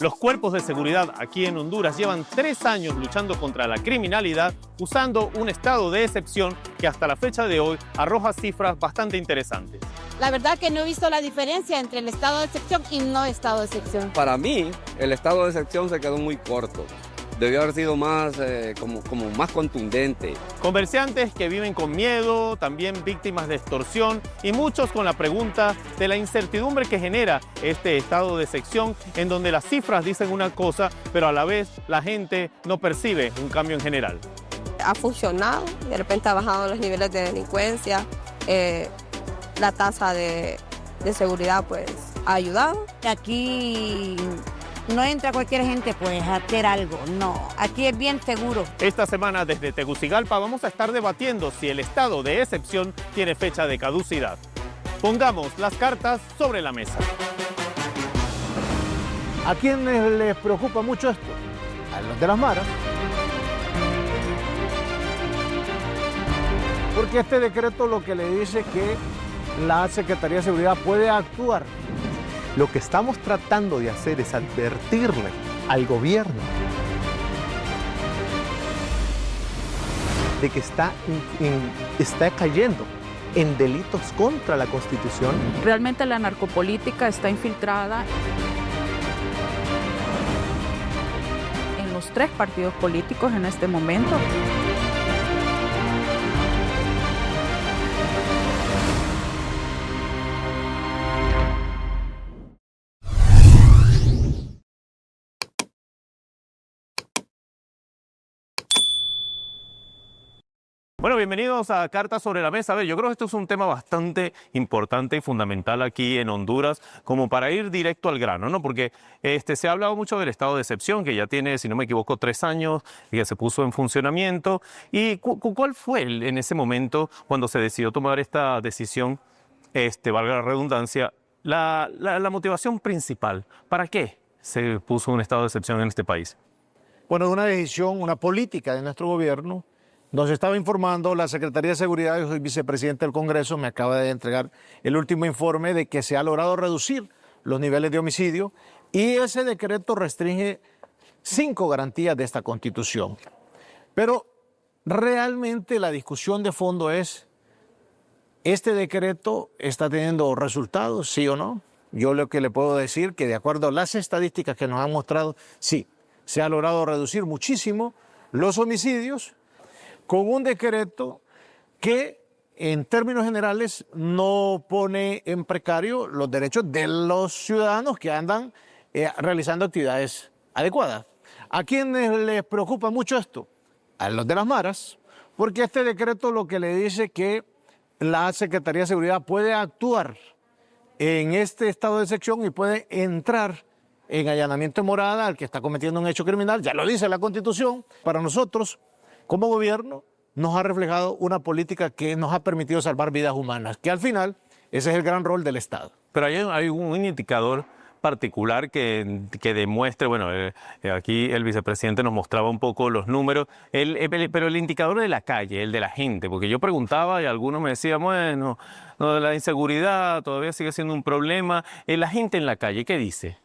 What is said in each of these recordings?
Los cuerpos de seguridad aquí en Honduras llevan 3 años luchando contra la criminalidad usando un estado de excepción que hasta la fecha de hoy arroja cifras bastante interesantes. La verdad que no he visto la diferencia entre el estado de excepción y no estado de excepción. Para mí, el estado de excepción se quedó muy corto. Debió haber sido más, como más contundente. Comerciantes que viven con miedo, también víctimas de extorsión y muchos con la pregunta de la incertidumbre que genera este estado de excepción en donde las cifras dicen una cosa, pero a la vez la gente no percibe un cambio en general. Ha funcionado, de repente ha bajado los niveles de delincuencia, la tasa de seguridad pues ha ayudado. Aquí no entra cualquier gente pues a hacer algo, no, aquí es bien seguro. Esta semana desde Tegucigalpa vamos a estar debatiendo si el estado de excepción tiene fecha de caducidad. Pongamos las cartas sobre la mesa. ¿A quiénes les preocupa mucho esto? A los de las maras. Porque este decreto lo que le dice que la Secretaría de Seguridad puede actuar. Lo que estamos tratando de hacer es advertirle al gobierno de que está cayendo en delitos contra la Constitución. Realmente la narcopolítica está infiltrada en los 3 partidos políticos en este momento. Bueno, bienvenidos a Cartas sobre la Mesa. A ver, yo creo que esto es un tema bastante importante y fundamental aquí en Honduras, como para ir directo al grano, ¿no? Porque se ha hablado mucho del estado de excepción, que ya tiene, si no me equivoco, 3 años y que se puso en funcionamiento. ¿Y cuál fue en ese momento cuando se decidió tomar esta decisión, valga la redundancia, la motivación principal? ¿Para qué se puso un estado de excepción en este país? Bueno, una decisión, una política de nuestro gobierno. Nos estaba informando la Secretaría de Seguridad, yo soy vicepresidente del Congreso, me acaba de entregar el último informe de que se ha logrado reducir los niveles de homicidio y ese decreto restringe 5 garantías de esta Constitución. Pero realmente la discusión de fondo es, ¿este decreto está teniendo resultados, sí o no? Yo lo que le puedo decir que de acuerdo a las estadísticas que nos han mostrado, sí, se ha logrado reducir muchísimo los homicidios, con un decreto que en términos generales no pone en precario los derechos de los ciudadanos que andan realizando actividades adecuadas. ¿A quiénes les preocupa mucho esto? A los de las maras, porque este decreto lo que le dice que la Secretaría de Seguridad puede actuar en este estado de excepción y puede entrar en allanamiento de morada al que está cometiendo un hecho criminal, ya lo dice la Constitución. Para nosotros, como gobierno, nos ha reflejado una política que nos ha permitido salvar vidas humanas, que al final ese es el gran rol del Estado. Pero hay un indicador particular que demuestre, bueno, aquí el vicepresidente nos mostraba un poco los números, pero el indicador de la calle, el de la gente, porque yo preguntaba y algunos me decían, bueno, no, de la inseguridad todavía sigue siendo un problema. La gente en la calle, ¿qué dice?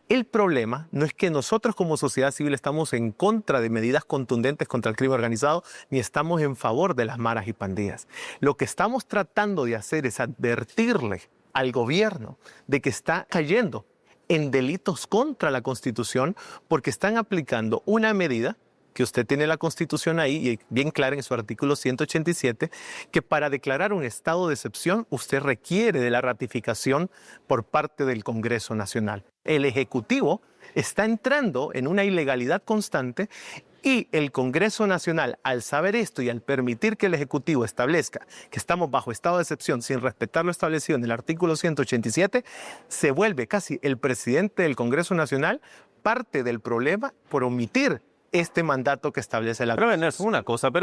El problema no es que nosotros como sociedad civil estamos en contra de medidas contundentes contra el crimen organizado, ni estamos en favor de las maras y pandillas. Lo que estamos tratando de hacer es advertirle al gobierno de que está cayendo en delitos contra la Constitución porque están aplicando una medida que usted tiene la Constitución ahí y bien clara en su artículo 187, que para declarar un estado de excepción usted requiere de la ratificación por parte del Congreso Nacional. El Ejecutivo está entrando en una ilegalidad constante y el Congreso Nacional, al saber esto y al permitir que el Ejecutivo establezca que estamos bajo estado de excepción sin respetar lo establecido en el artículo 187, se vuelve casi el presidente del Congreso Nacional parte del problema por omitir este mandato que establece la Constitución. Pero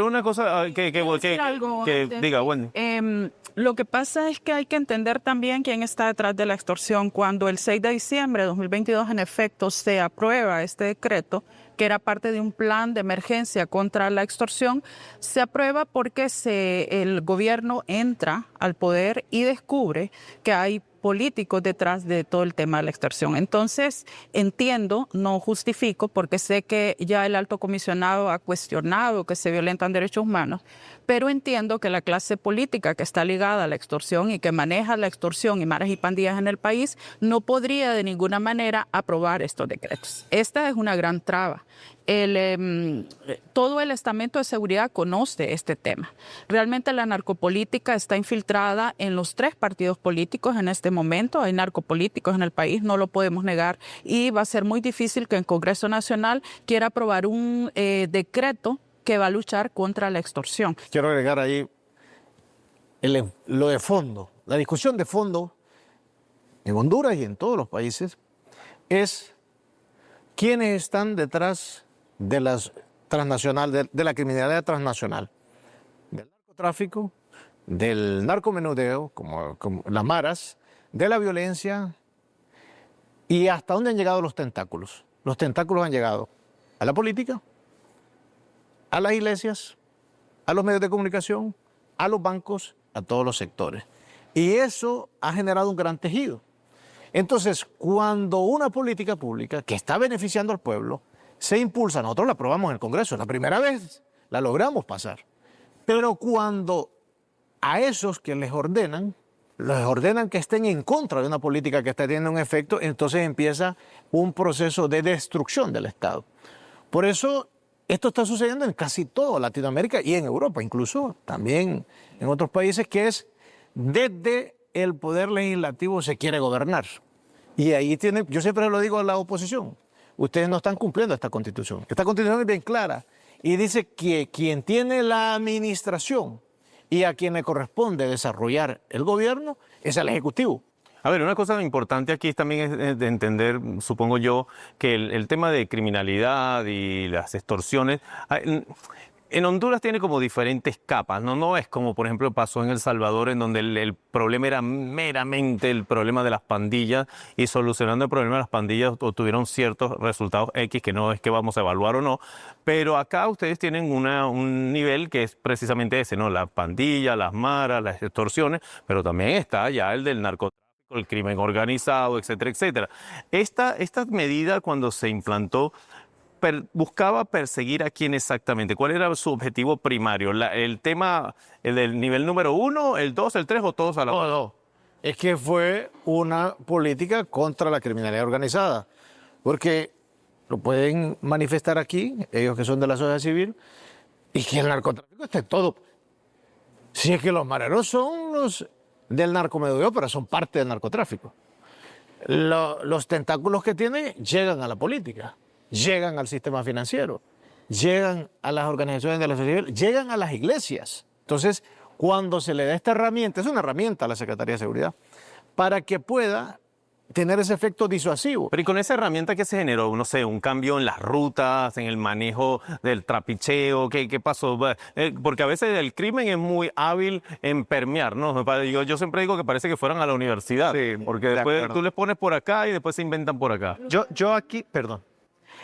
es una cosa que diga, bueno. Lo que pasa es que hay que entender también quién está detrás de la extorsión. Cuando el 6 de diciembre de 2022 en efecto se aprueba este decreto, que era parte de un plan de emergencia contra la extorsión, se aprueba porque el gobierno entra al poder y descubre que hay políticos detrás de todo el tema de la extorsión. Entonces, entiendo, no justifico, porque sé que ya el alto comisionado ha cuestionado que se violentan derechos humanos, pero entiendo que la clase política que está ligada a la extorsión y que maneja la extorsión y maras y pandillas en el país no podría de ninguna manera aprobar estos decretos. Esta es una gran traba. Todo el estamento de seguridad conoce este tema. Realmente la narcopolítica está infiltrada en los 3 partidos políticos en este momento. Hay narcopolíticos en el país, no lo podemos negar, y va a ser muy difícil que el Congreso Nacional quiera aprobar un decreto que va a luchar contra la extorsión. Quiero agregar ahí lo de fondo. La discusión de fondo en Honduras y en todos los países es quiénes están detrás de las transnacional, de la criminalidad transnacional, del narcotráfico, del narcomenudeo, como las maras, de la violencia, y hasta dónde han llegado los tentáculos. Los tentáculos han llegado a la política, a las iglesias, a los medios de comunicación, a los bancos, a todos los sectores. Y eso ha generado un gran tejido. Entonces, cuando una política pública que está beneficiando al pueblo se impulsa, nosotros la aprobamos en el Congreso, la primera vez la logramos pasar, pero cuando a esos que les ordenan que estén en contra de una política que está teniendo un efecto, entonces empieza un proceso de destrucción del Estado. Por eso esto está sucediendo en casi toda Latinoamérica y en Europa, incluso también en otros países, que es desde el poder legislativo se quiere gobernar. Y ahí yo siempre lo digo a la oposición, ustedes no están cumpliendo esta Constitución. Esta Constitución es bien clara y dice que quien tiene la administración y a quien le corresponde desarrollar el gobierno es el Ejecutivo. A ver, una cosa importante aquí también es de entender, supongo yo, que el tema de criminalidad y las extorsiones, en Honduras tiene como diferentes capas, ¿no? No es como, por ejemplo, pasó en El Salvador, en donde el problema era meramente el problema de las pandillas, y solucionando el problema de las pandillas obtuvieron ciertos resultados X, que no es que vamos a evaluar o no, pero acá ustedes tienen un nivel que es precisamente ese, ¿no? Las pandillas, las maras, las extorsiones, pero también está ya el del narcotráfico, el crimen organizado, etcétera, etcétera. Esta medida, cuando se implantó, buscaba perseguir a quién exactamente. ¿Cuál era su objetivo primario? ¿El tema, el del nivel número 1, el 2, el 3 o todos a la vez? No. Es que fue una política contra la criminalidad organizada. Porque lo pueden manifestar aquí, ellos que son de la sociedad civil, y que el narcotráfico está en todo. Si es que los mareros son los del narcomenudeo, pero son parte del narcotráfico. Los tentáculos que tiene llegan a la política, llegan al sistema financiero, llegan a las organizaciones de la sociedad civil, llegan a las iglesias. Entonces, cuando se le da esta herramienta, es una herramienta a la Secretaría de Seguridad, para que pueda tener ese efecto disuasivo. Pero ¿y con esa herramienta qué se generó? No sé, un cambio en las rutas, en el manejo del trapicheo, ¿qué pasó? Porque a veces el crimen es muy hábil en permear, ¿no? Yo siempre digo que parece que fueran a la universidad, sí, porque después tú les pones por acá y después se inventan por acá. Yo aquí, perdón.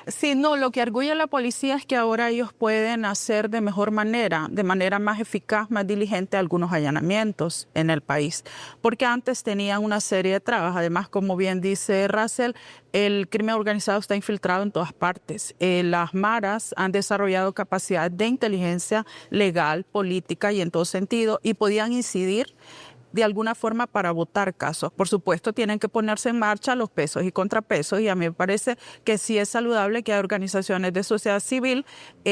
Sí, no, lo que arguye la policía es que ahora ellos pueden hacer de mejor manera, de manera más eficaz, más diligente, algunos allanamientos en el país, porque antes tenían una serie de trabas. Además, como bien dice Russell, el crimen organizado está infiltrado en todas partes. Las maras han desarrollado capacidad de inteligencia legal, política y en todo sentido, y podían incidir de alguna forma para votar casos. Por supuesto, tienen que ponerse en marcha los pesos y contrapesos, y a mí me parece que sí es saludable que hay organizaciones de sociedad civil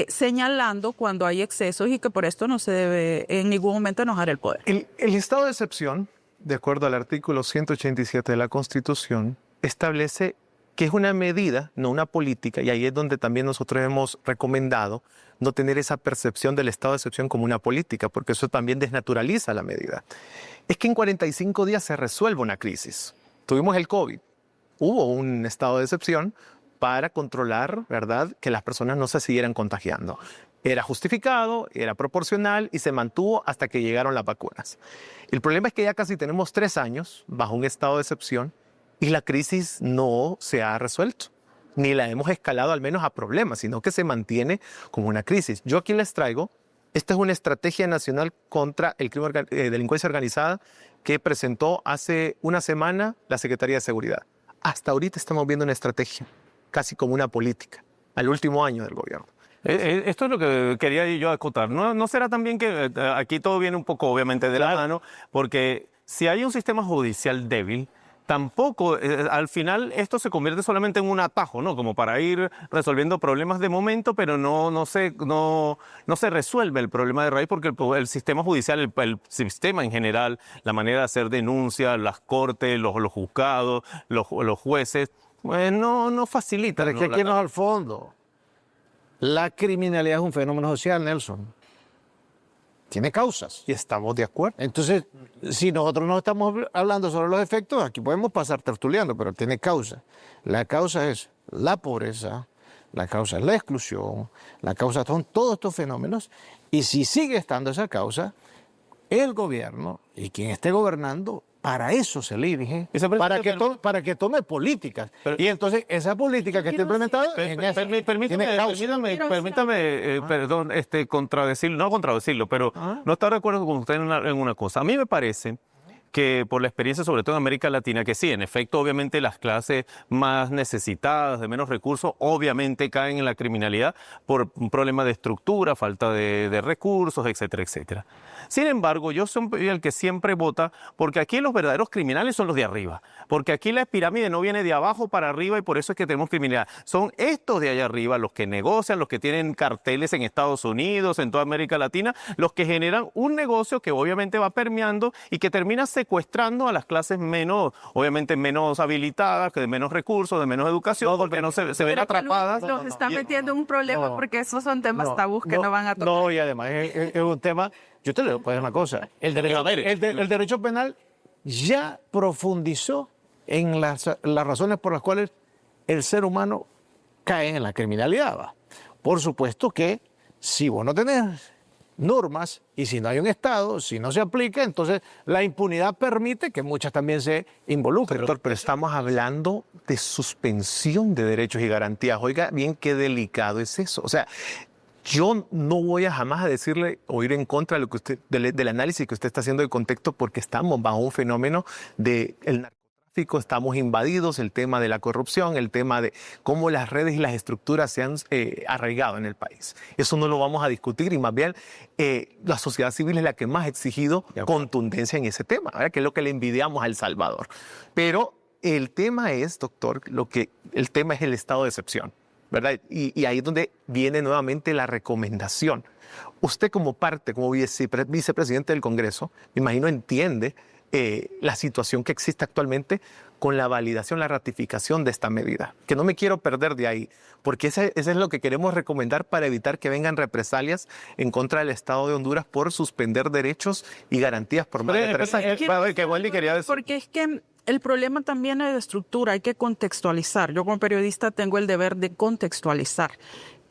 señalando cuando hay excesos y que por esto no se debe en ningún momento enojar el poder. El estado de excepción, de acuerdo al artículo 187 de la Constitución, establece que es una medida, no una política, y ahí es donde también nosotros hemos recomendado no tener esa percepción del estado de excepción como una política, porque eso también desnaturaliza la medida. Es que en 45 días se resuelve una crisis. Tuvimos el COVID, hubo un estado de excepción para controlar, ¿verdad?, que las personas no se siguieran contagiando. Era justificado, era proporcional y se mantuvo hasta que llegaron las vacunas. El problema es que ya casi tenemos 3 años bajo un estado de excepción y la crisis no se ha resuelto, ni la hemos escalado al menos a problemas, sino que se mantiene como una crisis. Yo aquí les traigo, esta es una estrategia nacional contra el crimen, delincuencia organizada que presentó hace una semana la Secretaría de Seguridad. Hasta ahorita estamos viendo una estrategia, casi como una política, al último año del gobierno. Esto es lo que quería yo acotar. ¿No será también que aquí todo viene un poco obviamente de la mano? Porque si hay un sistema judicial débil, tampoco, al final esto se convierte solamente en un atajo, ¿no? Como para ir resolviendo problemas de momento, pero no se resuelve el problema de raíz porque el sistema judicial, el sistema en general, la manera de hacer denuncias, las cortes, los juzgados, los jueces, pues no facilita. Pero es que aquí no es al fondo. La criminalidad es un fenómeno social, Nelson. Tiene causas. Y estamos de acuerdo. Entonces, si nosotros no estamos hablando sobre los efectos, aquí podemos pasar tertuliando, pero tiene causa. La causa es la pobreza, la causa es la exclusión, la causa son todos estos fenómenos, y si sigue estando esa causa, el gobierno y quien esté gobernando, para eso se elige, para que tome políticas. Y entonces esa política que está implementada Permítame, perdón, no contradecirlo, pero no estar de acuerdo con usted en una cosa. A mí me parece que por la experiencia, sobre todo en América Latina, que sí, en efecto, obviamente las clases más necesitadas, de menos recursos, obviamente caen en la criminalidad por un problema de estructura, falta de recursos, etcétera, etcétera. Sin embargo, yo soy el que siempre vota porque aquí los verdaderos criminales son los de arriba, porque aquí la pirámide no viene de abajo para arriba y por eso es que tenemos criminalidad. Son estos de allá arriba los que negocian, los que tienen carteles en Estados Unidos, en toda América Latina, los que generan un negocio que obviamente va permeando y que termina secuestrando a las clases menos, obviamente menos habilitadas, que de menos recursos, de menos educación, porque no se ven atrapadas. Los está metiendo en un problema porque esos son temas tabús que no van a tocar. No, y además es un tema, yo te le voy a decir una cosa, el derecho penal ya profundizó en las razones por las cuales el ser humano cae en la criminalidad. ¿Va? Por supuesto que si vos no tenés normas y si no hay un Estado, si no se aplica, entonces la impunidad permite que muchas también se involucren. Doctor, pero estamos hablando de suspensión de derechos y garantías. Oiga, bien, qué delicado es eso. O sea, yo no voy a jamás a decirle o ir en contra de lo que usted, del análisis que usted está haciendo del contexto, porque estamos bajo un fenómeno del narcotráfico, estamos invadidos, el tema de la corrupción, el tema de cómo las redes y las estructuras se han arraigado en el país. Eso no lo vamos a discutir y más bien la sociedad civil es la que más ha exigido contundencia en ese tema, ¿verdad? Que es lo que le envidiamos a El Salvador. Pero el tema es, doctor, el tema es el estado de excepción, ¿verdad? Y ahí es donde viene nuevamente la recomendación. Usted como vicepresidente del Congreso, me imagino entiende la situación que existe actualmente con la validación, la ratificación de esta medida. Que no me quiero perder de ahí, porque ese es lo que queremos recomendar para evitar que vengan represalias en contra del Estado de Honduras por suspender derechos y garantías por más de 3 años. Porque es que el problema también es de estructura, hay que contextualizar. Yo como periodista tengo el deber de contextualizar.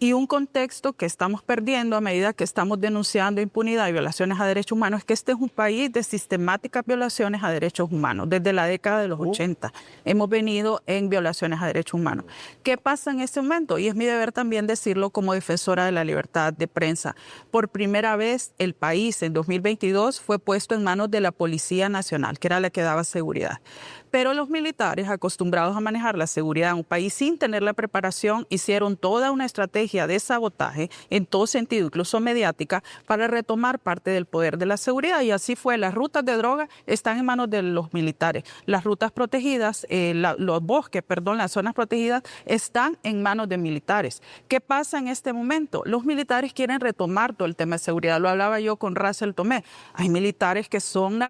Y un contexto que estamos perdiendo a medida que estamos denunciando impunidad y violaciones a derechos humanos es que este es un país de sistemáticas violaciones a derechos humanos. Desde la década de los 80 hemos venido en violaciones a derechos humanos. ¿Qué pasa en este momento? Y es mi deber también decirlo como defensora de la libertad de prensa. Por primera vez el país en 2022 fue puesto en manos de la Policía Nacional, que era la que daba seguridad. Pero los militares, acostumbrados a manejar la seguridad en un país sin tener la preparación, hicieron toda una estrategia de sabotaje en todo sentido, incluso mediática, para retomar parte del poder de la seguridad. Y así fue. Las rutas de droga están en manos de los militares. Las rutas protegidas, los bosques, las zonas protegidas están en manos de militares. ¿Qué pasa en este momento? Los militares quieren retomar todo el tema de seguridad. Lo hablaba yo con Russell Tomé. Hay militares que son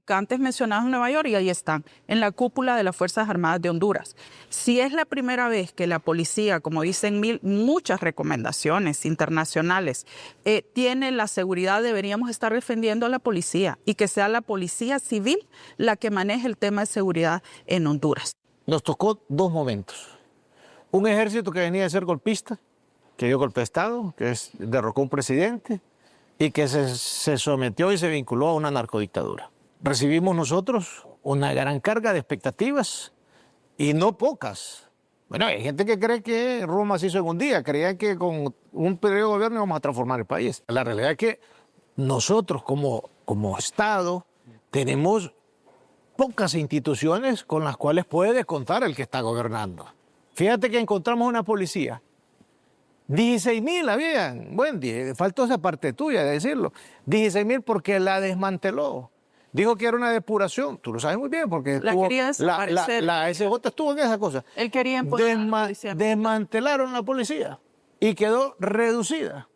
antes mencionados en Nueva York y ahí están, en la cúpula de las Fuerzas Armadas de Honduras. Si es la primera vez que la policía, como dicen muchas recomendaciones internacionales, tiene la seguridad, deberíamos estar defendiendo a la policía y que sea la policía civil la que maneje el tema de seguridad en Honduras. Nos tocó 2 momentos. Un ejército que venía de ser golpista, que dio golpe de Estado, que derrocó a un presidente y que se sometió y se vinculó a una narcodictadura. Recibimos nosotros una gran carga de expectativas y no pocas. Bueno, hay gente que cree que Roma se hizo en un día, creía que con un periodo de gobierno íbamos a transformar el país. La realidad es que nosotros como Estado tenemos pocas instituciones con las cuales puede contar el que está gobernando. Fíjate que encontramos una policía. 16.000 habían. Bueno, faltó esa parte tuya de decirlo. 16.000 porque la desmanteló. Dijo que era una depuración. Tú lo sabes muy bien porque La quería desaparecer. la SJ estuvo en esa cosa. Él quería empoderar a la policía. Desmantelaron la policía y quedó reducida.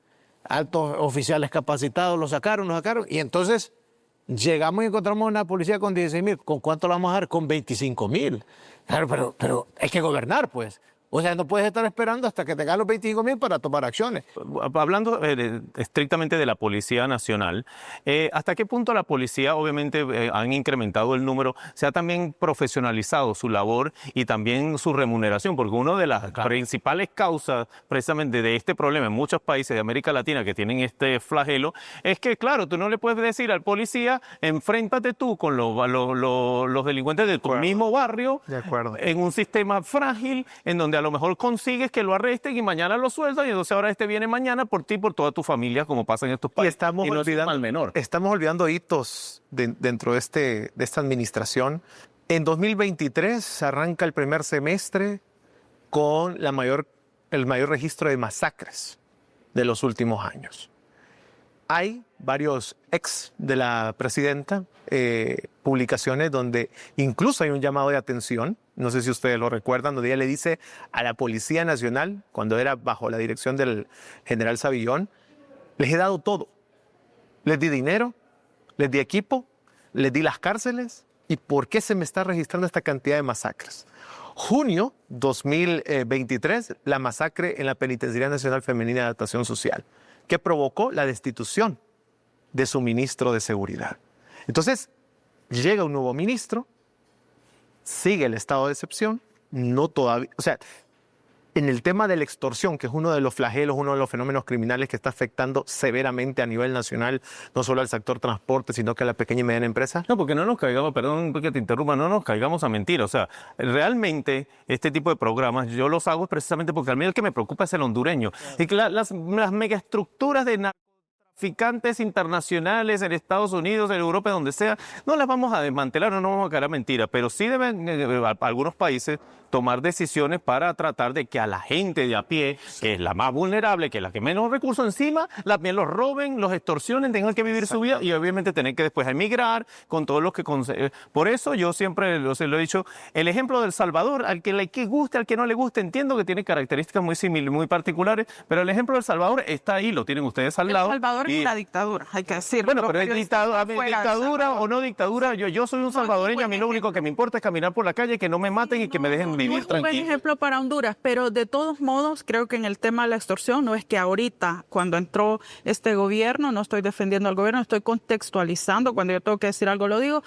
Altos oficiales capacitados lo sacaron. Y entonces llegamos y encontramos una policía con 16.000. ¿Con cuánto la vamos a dar? Con 25.000. Claro, pero hay que gobernar, pues. O sea, no puedes estar esperando hasta que tengas los 25.000 para tomar acciones. Hablando estrictamente de la Policía Nacional, ¿hasta qué punto la policía obviamente han incrementado el número, se ha también profesionalizado su labor y también su remuneración? Porque una de las principales causas precisamente de este problema en muchos países de América Latina que tienen este flagelo es que, claro, tú no le puedes decir al policía, enfréntate tú con los delincuentes de tu mismo barrio, De acuerdo. en un sistema frágil en donde a lo mejor consigues que lo arresten y mañana lo sueltan y entonces ahora viene mañana por ti y por toda tu familia, como pasa en estos Y países. estamos no es un mal menor. Estamos olvidando hitos dentro de esta administración. En 2023 arranca el primer semestre con el mayor registro de masacres de los últimos años. Hay varios ex de la presidenta, publicaciones donde incluso hay un llamado de atención, no sé si ustedes lo recuerdan, donde ella le dice a la Policía Nacional, cuando era bajo la dirección del general Savillón, les he dado todo. Les di dinero, les di equipo, les di las cárceles. ¿Y por qué se me está registrando esta cantidad de masacres? Junio 2023, la masacre en la Penitenciaría Nacional Femenina de Adaptación Social, que provocó la destitución de su ministro de Seguridad. Entonces, llega un nuevo ministro, sigue el estado de excepción, no todavía, o sea, en el tema de la extorsión, que es uno de los flagelos, uno de los fenómenos criminales que está afectando severamente a nivel nacional, no solo al sector transporte, sino que a la pequeña y mediana empresa. No, porque no nos caigamos, perdón que te interrumpa, no nos caigamos a mentir. O sea, realmente este tipo de programas yo los hago precisamente porque a mí el que me preocupa es el hondureño. Y que las megaestructuras de narcotraficantes internacionales en Estados Unidos, en Europa, donde sea, no las vamos a desmantelar, no nos vamos a caer a mentira, pero sí deben algunos países tomar decisiones para tratar de que a la gente de a pie, que es la más vulnerable, que es la que menos recursos encima, también los roben, los extorsionen, tengan que vivir su vida y obviamente tener que después emigrar con todos los que... Por eso yo siempre lo he dicho, el ejemplo del Salvador, al que le guste, al que no le guste, entiendo que tiene características muy similares, muy particulares, pero el ejemplo del Salvador está ahí, lo tienen ustedes al lado. El Salvador es una dictadura, hay que decirlo. Bueno, pero es dictadura o no dictadura, yo soy un salvadoreño, a mí lo único que me importa es caminar por la calle, que no me maten y que me dejen vivir es un buen tranquilo. ejemplo para Honduras, pero de todos modos creo que en el tema de la extorsión no es que ahorita cuando entró este gobierno, no estoy defendiendo al gobierno, estoy contextualizando, cuando yo tengo que decir algo lo digo,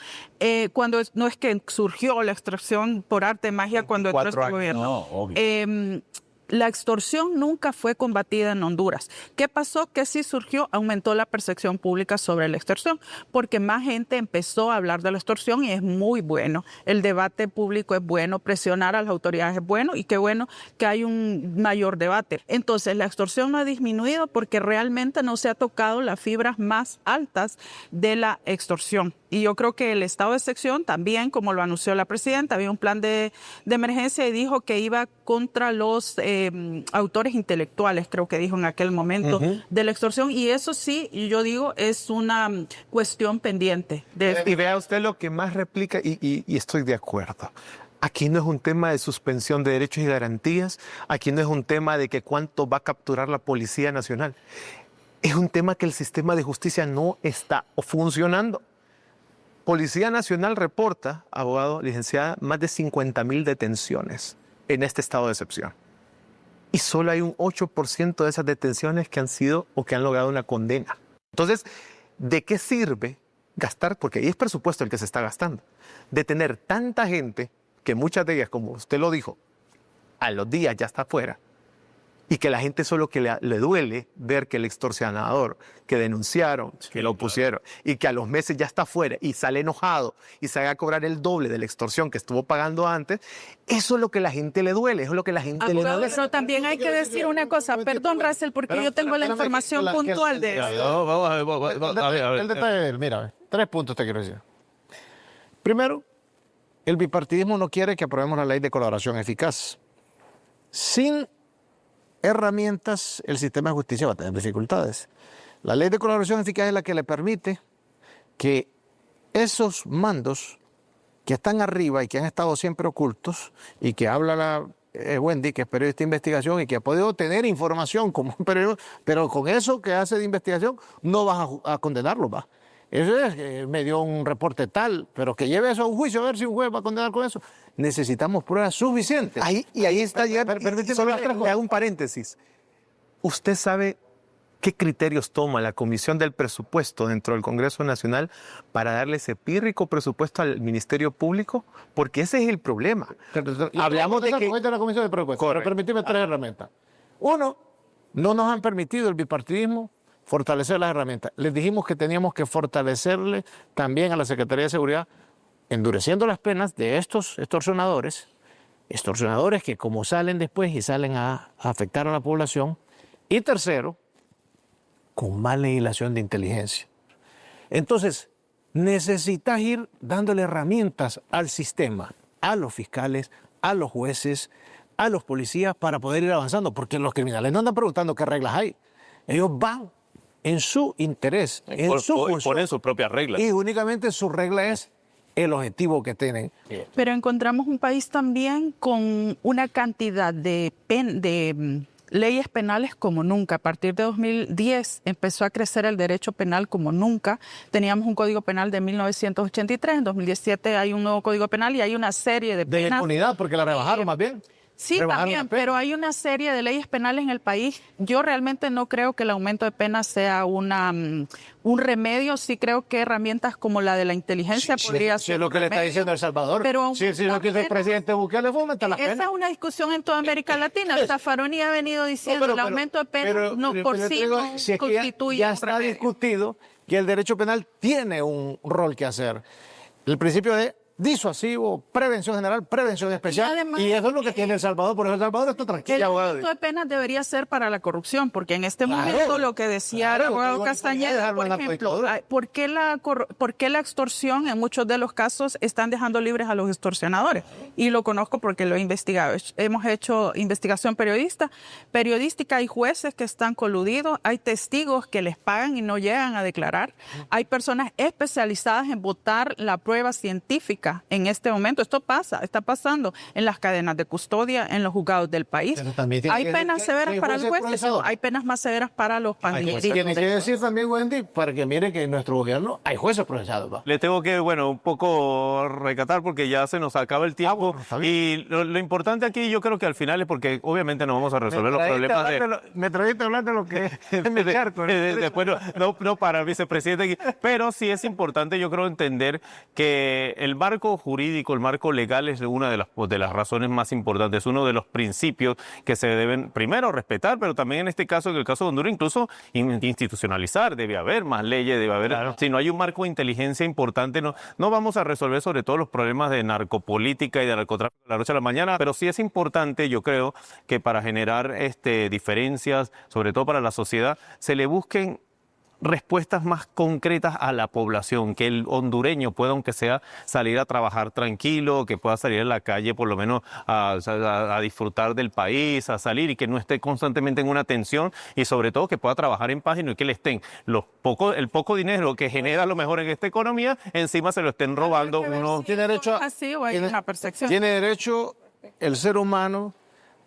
no es que surgió la extorsión por arte de magia cuando entró este gobierno. No, obvio. La extorsión nunca fue combatida en Honduras. ¿Qué pasó? Que sí surgió, aumentó la percepción pública sobre la extorsión, porque más gente empezó a hablar de la extorsión y es muy bueno. El debate público es bueno, presionar a las autoridades es bueno y qué bueno que hay un mayor debate. Entonces, la extorsión no ha disminuido porque realmente no se ha tocado las fibras más altas de la extorsión. Y yo creo que el estado de excepción también, como lo anunció la presidenta, había un plan de emergencia y dijo que iba contra los autores intelectuales, creo que dijo en aquel momento, de la extorsión. Y eso sí, yo digo, es una cuestión pendiente. Y vea usted lo que más replica, y estoy de acuerdo. Aquí no es un tema de suspensión de derechos y garantías, aquí no es un tema de que cuánto va a capturar la Policía Nacional. Es un tema que el sistema de justicia no está funcionando. Policía Nacional reporta, abogado, licenciada, más de 50.000 detenciones en este estado de excepción. Y solo hay un 8% de esas detenciones que han sido o que han logrado una condena. Entonces, ¿de qué sirve gastar? Porque ahí es presupuesto el que se está gastando. De tener tanta gente, que muchas de ellas, como usted lo dijo, a los días ya está afuera, y que la gente solo que le duele ver que el extorsionador que denunciaron, que lo pusieron, y que a los meses ya está afuera y sale enojado y se haga a cobrar el doble de la extorsión que estuvo pagando antes, eso es lo que la gente le duele, eso es lo que la gente le duele. Pero también hay que decir una cosa, perdón, Russell, porque yo tengo la información puntual de eso. El detalle, mira, 3 puntos te quiero decir. Primero, el bipartidismo no quiere que aprobemos la ley de colaboración eficaz. Sin herramientas, el sistema de justicia va a tener dificultades. La ley de colaboración eficaz es la que le permite que esos mandos que están arriba y que han estado siempre ocultos, y que habla la Wendy, que es periodista de investigación y que ha podido tener información como un periodista, pero con eso que hace de investigación no vas a condenarlo, va. Eso es, me dio un reporte tal, pero que lleve eso a un juicio a ver si un juez va a condenar con eso. Necesitamos pruebas suficientes. Ahí está, Permíteme, solo le hago un paréntesis. ¿Usted sabe qué criterios toma la Comisión del Presupuesto dentro del Congreso Nacional para darle ese pírrico presupuesto al Ministerio Público? Porque ese es el problema. Hablamos de que... la Comisión del Presupuesto, pero permíteme tres herramientas. Uno, no nos han permitido el bipartidismo fortalecer las herramientas. Les dijimos que teníamos que fortalecerle también a la Secretaría de Seguridad, endureciendo las penas de estos extorsionadores que como salen después y salen a afectar a la población. Y tercero, con más legislación de inteligencia. Entonces, necesitas ir dándole herramientas al sistema, a los fiscales, a los jueces, a los policías para poder ir avanzando, porque los criminales no andan preguntando qué reglas hay. Ellos van en su interés, en su función, ponen sus propias reglas. y únicamente su regla es el objetivo que tienen. Pero encontramos un país también con una cantidad de leyes penales como nunca. A partir de 2010 empezó a crecer el derecho penal como nunca. Teníamos un Código Penal de 1983, en 2017 hay un nuevo Código Penal y hay una serie de penas. De impunidad, porque la rebajaron más bien. Sí, también, pero hay una serie de leyes penales en el país. Yo realmente no creo que el aumento de penas sea un remedio. Sí creo que herramientas como la de la inteligencia podría ser. Sí, es lo que le está diciendo El Salvador. Pero sí, lo que dice el presidente Bukele fue aumentar las penas. Esa es una discusión en toda América Latina. Zaffaroni ha venido diciendo el aumento de penas por sí no si es que constituye ya un está remedio. discutido que el derecho penal tiene un rol que hacer. El principio de disuasivo, prevención general, prevención especial, además, y eso es lo que tiene El Salvador, por eso El Salvador está El tranquilo. aumento de penas debería ser para la corrupción, porque en este momento lo que decía el abogado Castañeda, por ejemplo, ¿por qué la extorsión en muchos de los casos están dejando libres a los extorsionadores? Y lo conozco porque lo he investigado. Hemos hecho investigación periodística, hay jueces que están coludidos, hay testigos que les pagan y no llegan a declarar, hay personas especializadas en botar la prueba científica en este momento. Esto está pasando en las cadenas de custodia, en los juzgados del país. Hay penas severas para los jueces, hay penas más severas para los pandilleros. Tiene que decir también, Wendy, para que mire que en nuestro gobierno hay jueces procesados. ¿va? Le tengo que, un poco recatar porque ya se nos acaba el tiempo. Y lo importante aquí yo creo que al final es porque obviamente no vamos a resolver los problemas Me trajiste a hablar de lo que es mi charco. Después no para el vicepresidente aquí. Pero sí es importante, yo creo, entender que el marco jurídico, el marco legal es una de las razones más importantes, uno de los principios que se deben primero respetar, pero también en este caso, en el caso de Honduras, incluso institucionalizar. Debe haber más leyes, debe haber. Claro. Si no hay un marco de inteligencia importante, no vamos a resolver sobre todo los problemas de narcopolítica y de narcotráfico de la noche a la mañana, pero sí es importante, yo creo, que para generar diferencias, sobre todo para la sociedad, se le busquen respuestas más concretas a la población, que el hondureño pueda, aunque sea, salir a trabajar tranquilo, que pueda salir a la calle por lo menos a disfrutar del país, a salir y que no esté constantemente en una tensión y sobre todo que pueda trabajar en paz y no que le estén el poco dinero que genera a lo mejor en esta economía, encima se lo estén robando. Uno tiene derecho una percepción. Tiene derecho, el ser humano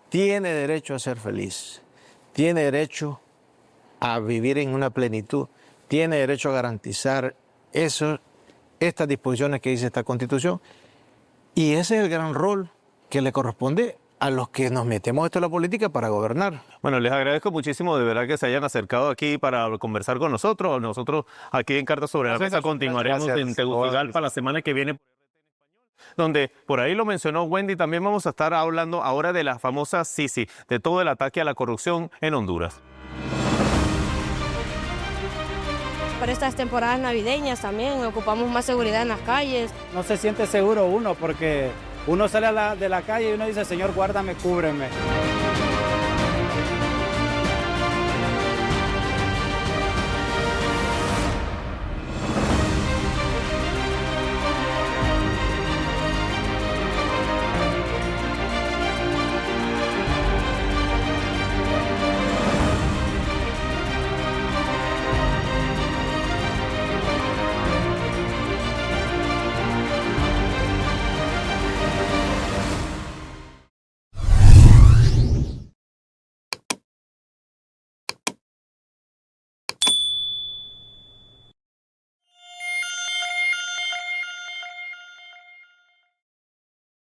tiene derecho a ser feliz, tiene derecho a vivir en una plenitud, tiene derecho a garantizar estas disposiciones que dice esta Constitución, y ese es el gran rol que le corresponde a los que nos metemos esto en la política para gobernar. Bueno, les agradezco muchísimo de verdad que se hayan acercado aquí para conversar con nosotros. Nosotros aquí en Cartas sobre la Mesa continuaremos en Tegucigalpa la semana que viene, donde por ahí lo mencionó Wendy, también vamos a estar hablando ahora de la famosa Sisi, de todo el ataque a la corrupción en Honduras. Para estas temporadas navideñas también ocupamos más seguridad en las calles. No se siente seguro uno porque uno sale de la calle y uno dice, Señor, guárdame, cúbreme.